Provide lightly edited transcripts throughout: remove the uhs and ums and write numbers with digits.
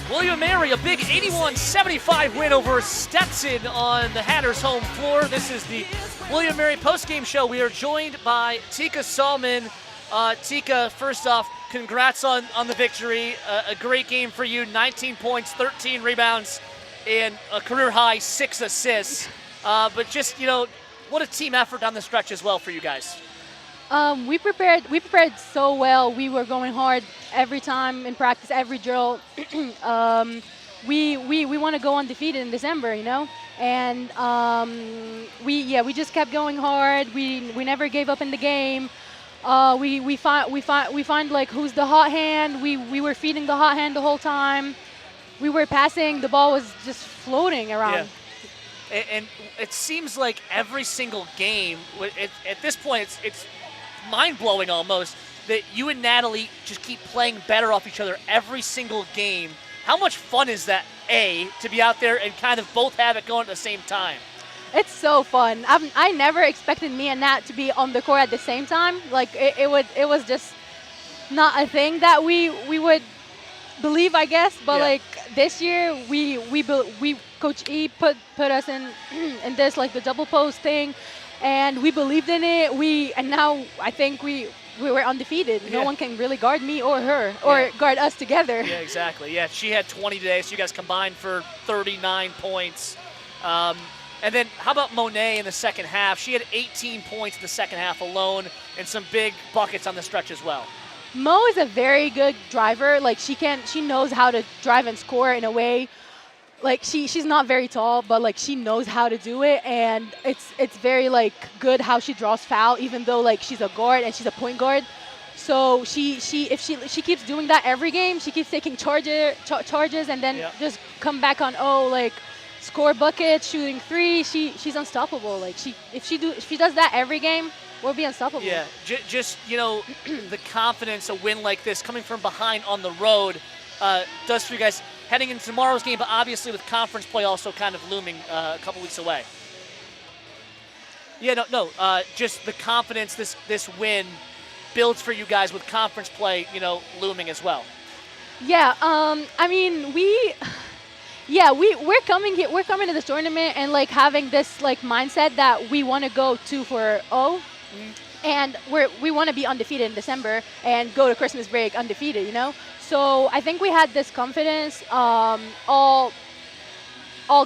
William & Mary, a big 81-75 win over Stetson on the Hatters' home floor. This is the William & Mary postgame show. We are joined by Tika Sallman. Tika, first off, congrats on the victory. A great game for you, 19 points, 13 rebounds, and a career-high 6 assists. But just, what a team effort down the stretch as well for you guys. We prepared so well. We were going hard every time in practice, every drill. We want to go undefeated in December, and we just kept going hard. We never gave up in the game. We find like who's the hot hand. We were feeding the hot hand the whole time. We were passing. The ball was just floating around. Yeah. And it seems like every single game, at this point, it's mind-blowing almost that you and Natalie just keep playing better off each other every single game. How much fun is that, to be out there and kind of both have it going at the same time? It's so fun. I never expected me and Nat to be on the court at the same time. Like it was just not a thing that we would believe, I guess. But like this year, we Coach E put us in this like the double post thing, and we believed in it. And now I think we were undefeated. No one can really guard me or her or guard us together. Yeah, exactly. Yeah, she had 20 today, so you guys combined for 39 points. And then how about Monet in the second half? She had 18 points in the second half alone and some big buckets on the stretch as well. Mo is a very good driver. Like she knows how to drive and score in a way. Like she's not very tall, but like she knows how to do it, and it's very like good how she draws foul, even though like she's a guard and she's a point guard. So if she keeps doing that every game, she keeps taking charges and then just come back on like score buckets, shooting three. She's unstoppable. Like if she does that every game, we'll be unstoppable. Yeah, just the confidence a win like this coming from behind on the road does for you guys heading into tomorrow's game, but obviously with conference play also kind of looming a couple weeks away. Yeah, just the confidence this win builds for you guys with conference play, looming as well. Yeah, I mean we're coming here. We're coming to this tournament and like having this like mindset that we want to go 2-0, and we want to be undefeated in December and go to Christmas break undefeated. So I think we had this confidence all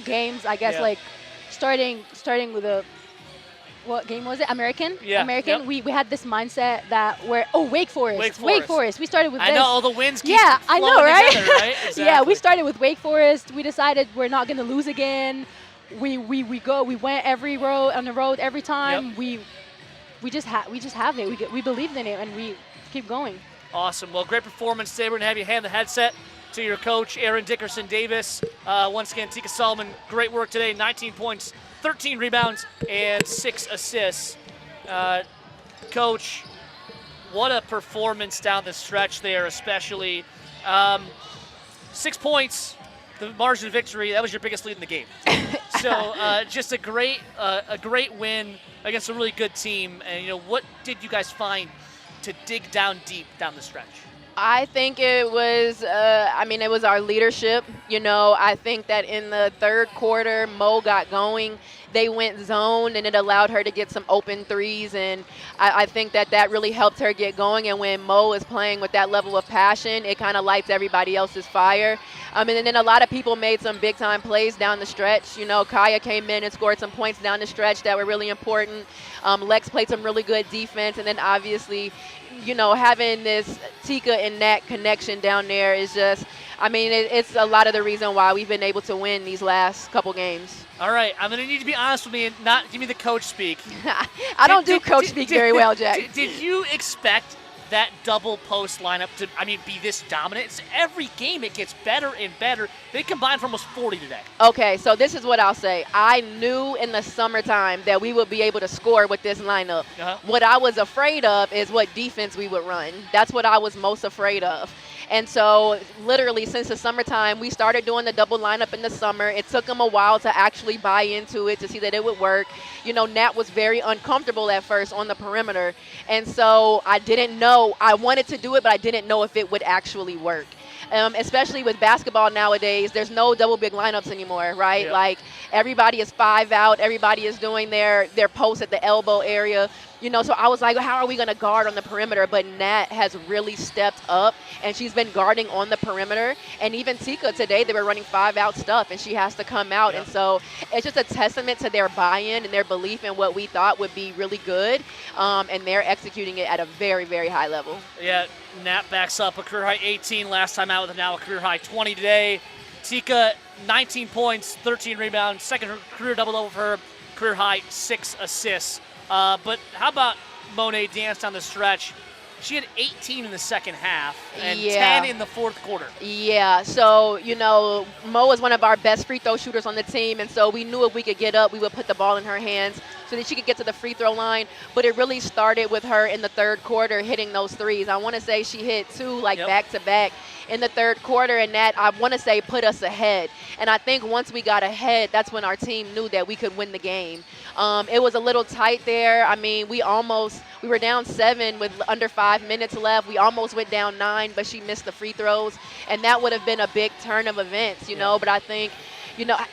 games. I guess like starting with what game was it? American. Yeah. American. Yep. We had this mindset that Wake Forest. Wake Forest. We started with this. I know all the wins keep I know, right? Together, right? Exactly. Yeah, we started with Wake Forest. We decided we're not going to lose again. We went every road on the road every time. Yep. We just have it. We believed in it and we keep going. Awesome. Well, great performance today. We're going to have you hand the headset to your coach, Erin Dickerson Davis. Once again, Tika Sallman, great work today. 19 points, 13 rebounds, and 6 assists. Coach, what a performance down the stretch there, especially. 6 points, the margin of victory. That was your biggest lead in the game. So just a great win against a really good team. And, what did you guys find to dig down deep down the stretch? I think it was, it was our leadership. I think that in the third quarter, Mo got going. They went zone, and it allowed her to get some open threes. And I think that really helped her get going. And when Mo is playing with that level of passion, it kind of lights everybody else's fire. And then a lot of people made some big-time plays down the stretch. Kaya came in and scored some points down the stretch that were really important. Lex played some really good defense. And then obviously, having this Tika and Nat connection down there is just, it's a lot of the reason why we've been able to win these last couple games. All right, I'm going to need you to be honest with me and not give me the coach speak. I don't do coach speak very well, Jack. Did you expect that double post lineup to, be this dominant? It's every game it gets better and better. They combined for almost 40 today. Okay, so this is what I'll say. I knew in the summertime that we would be able to score with this lineup. What I was afraid of is what defense we would run. That's what I was most afraid of. And so literally since the summertime, we started doing the double lineup in the summer. It took them a while to actually buy into it, to see that it would work. Nat was very uncomfortable at first on the perimeter. And so I didn't know. I wanted to do it, but I didn't know if it would actually work. especially with basketball nowadays. There's no double big lineups anymore, right? Yeah. Like everybody is 5 out. Everybody is doing their post at the elbow area. So I was like, how are we going to guard on the perimeter? But Nat has really stepped up, and she's been guarding on the perimeter. And even Tika today, they were running 5-out stuff, and she has to come out. Yeah. And so it's just a testament to their buy-in and their belief in what we thought would be really good, and they're executing it at a very, very high level. Yeah, Nat backs up a career high 18 last time out with now a career high 20 today. Tika, 19 points, 13 rebounds, second career double-double for her, career high 6 assists. But how about Monet Dance down the stretch? She had 18 in the second half and 10 in the fourth quarter. Yeah, so, Mo is one of our best free throw shooters on the team, and so we knew if we could get up, we would put the ball in her hands so that she could get to the free throw line. But it really started with her in the third quarter hitting those threes. I want to say she hit 2 back-to-back in the third quarter, and that, I want to say, put us ahead. And I think once we got ahead, that's when our team knew that we could win the game. It was a little tight there. I mean, we were down 7 with under 5 minutes left. We almost went down 9, but she missed the free throws, and that would have been a big turn of events, you know. But I think,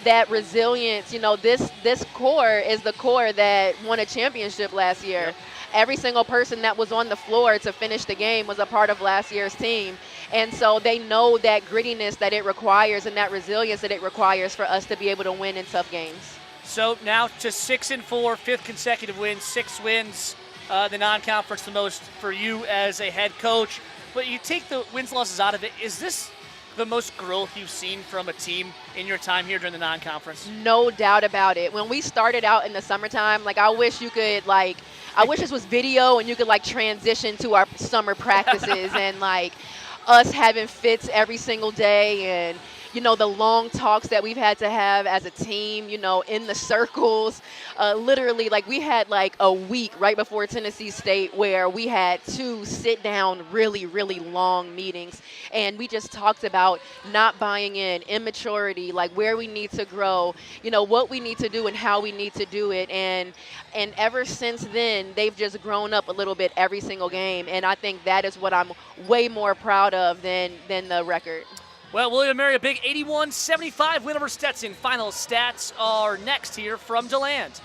that resilience, this core is the core that won a championship last year. Yep. Every single person that was on the floor to finish the game was a part of last year's team. And so they know that grittiness that it requires and that resilience that it requires for us to be able to win in tough games. So now to 6-4, fifth consecutive win, 6 wins, the non-conference the most for you as a head coach. But you take the wins losses out of it. Is this the most growth you've seen from a team in your time here during the non-conference? No doubt about it. When we started out in the summertime, I wish you could I wish this was video and you could transition to our summer practices and us having fits every single day, and the long talks that we've had to have as a team, in the circles. Literally, we had a week right before Tennessee State where we had 2 sit-down, really, really long meetings. And we just talked about not buying in, immaturity, where we need to grow, what we need to do and how we need to do it. And ever since then, they've just grown up a little bit every single game. And I think that is what I'm way more proud of than the record. Well, William & Mary, a big 81-75 win over Stetson. Final stats are next here from DeLand.